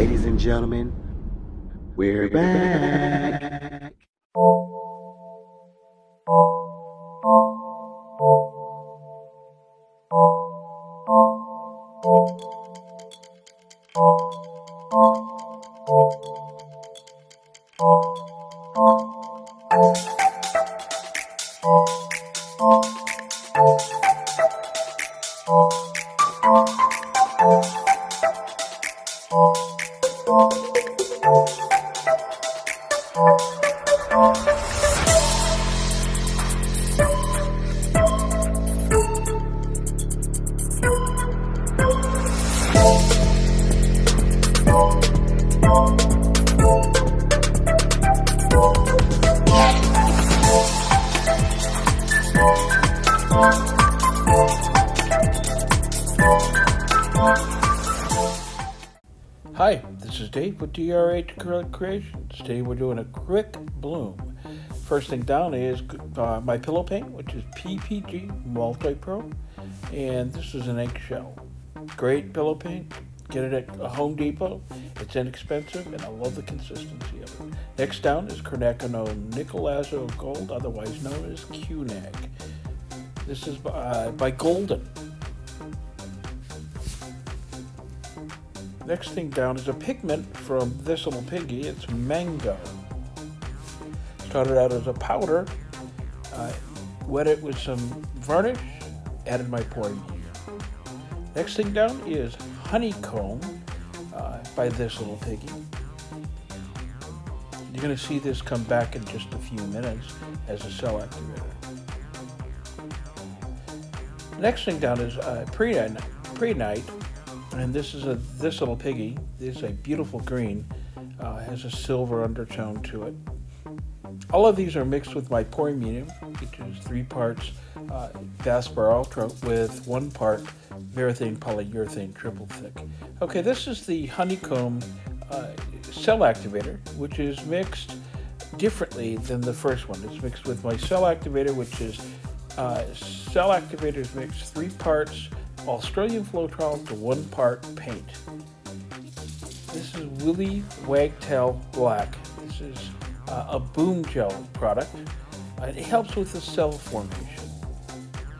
Ladies and gentlemen, we're back. Hi, this is Dave with DRH Acrylic Creations. Today we're doing a quick bloom. First thing down is my pillow paint, which is PPG Multi-Pro, and this is an eggshell. Great pillow paint. Get it at Home Depot. It's inexpensive, and I love the consistency of it. Next down is Quinacridone Nickel Azo Gold, otherwise known as QNAG. This is by Golden. Next thing down is a pigment from this little piggy. It's Mango. Started out as a powder, wet it with some varnish, added my pouring medium. Next thing down is Honeycomb by this little piggy. You're going to see this come back in just a few minutes as a cell activator. Next thing down is Prehnite. And this is this little piggy. This is a beautiful green. Has a silver undertone to it. All of these are mixed with my pouring medium, which is 3 parts Vasper Ultra with 1 part Varathane Polyurethane Triple Thick. Okay, this is the Honeycomb cell activator, which is mixed differently than the first one. It's mixed with my cell activator, which is cell activators mixed 3 parts Australian Floetrol to 1 part paint. This is Willy Wagtail Black. This is a boom gel product. It helps with the cell formation.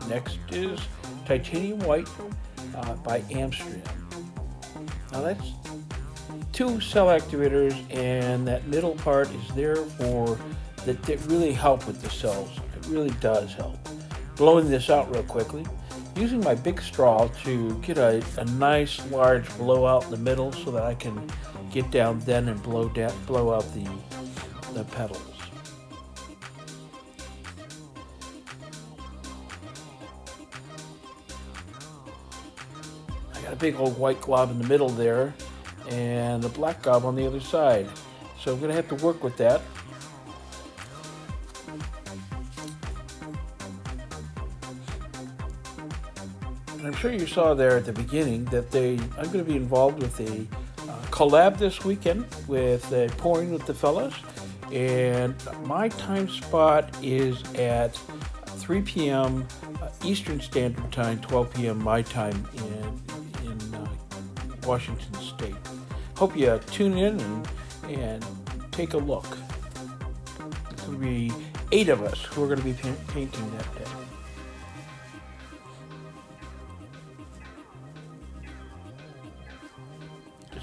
Next is Titanium White by Amsterdam. Now that's 2 cell activators, and that middle part is there for that really help with the cells. It really does help. Blowing this out real quickly. Using my big straw to get a nice large blowout in the middle so that I can get down then and blow out the petals. I got a big old white glob in the middle there and a black glob on the other side. So I'm going to have to work with that. I'm sure you saw there at the beginning that I'm going to be involved with a collab this weekend with pouring with the fellas, and my time spot is at 3 p.m. Eastern Standard Time, 12 p.m. my time in Washington State. Hope you tune in and take a look. There's going to be 8 of us who are going to be painting that day.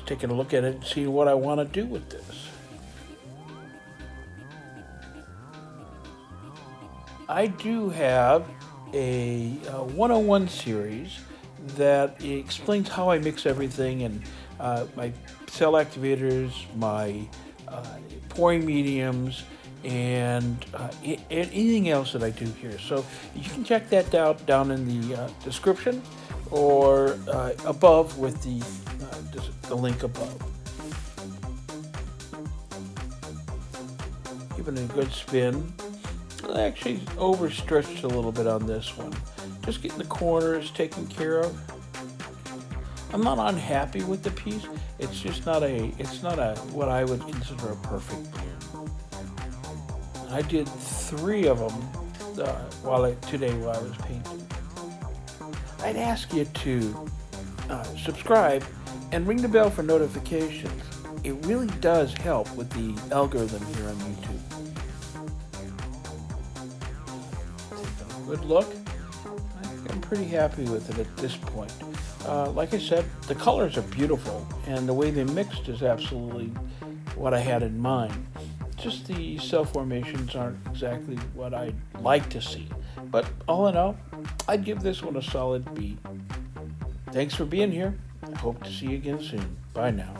Taking a look at it and seeing what I want to do with this. I do have a 101 series that explains how I mix everything, and my cell activators, my pouring mediums, and anything else that I do here. So you can check that out down in the description or above with the link above. Giving it a good spin. I actually overstretched a little bit on this one. Just getting the corners taken care of. I'm not unhappy with the piece. It's just not what I would consider a perfect bloom. I did 3 of them today while I was painting. I'd ask you to subscribe and ring the bell for notifications. It really does help with the algorithm here on YouTube. Take a good look. I'm pretty happy with it at this point. Like I said, the colors are beautiful, and the way they mixed is absolutely what I had in mind. Just the cell formations aren't exactly what I'd like to see. But all in all, I'd give this one a solid B. Thanks for being here. I hope to see you again soon. Bye now.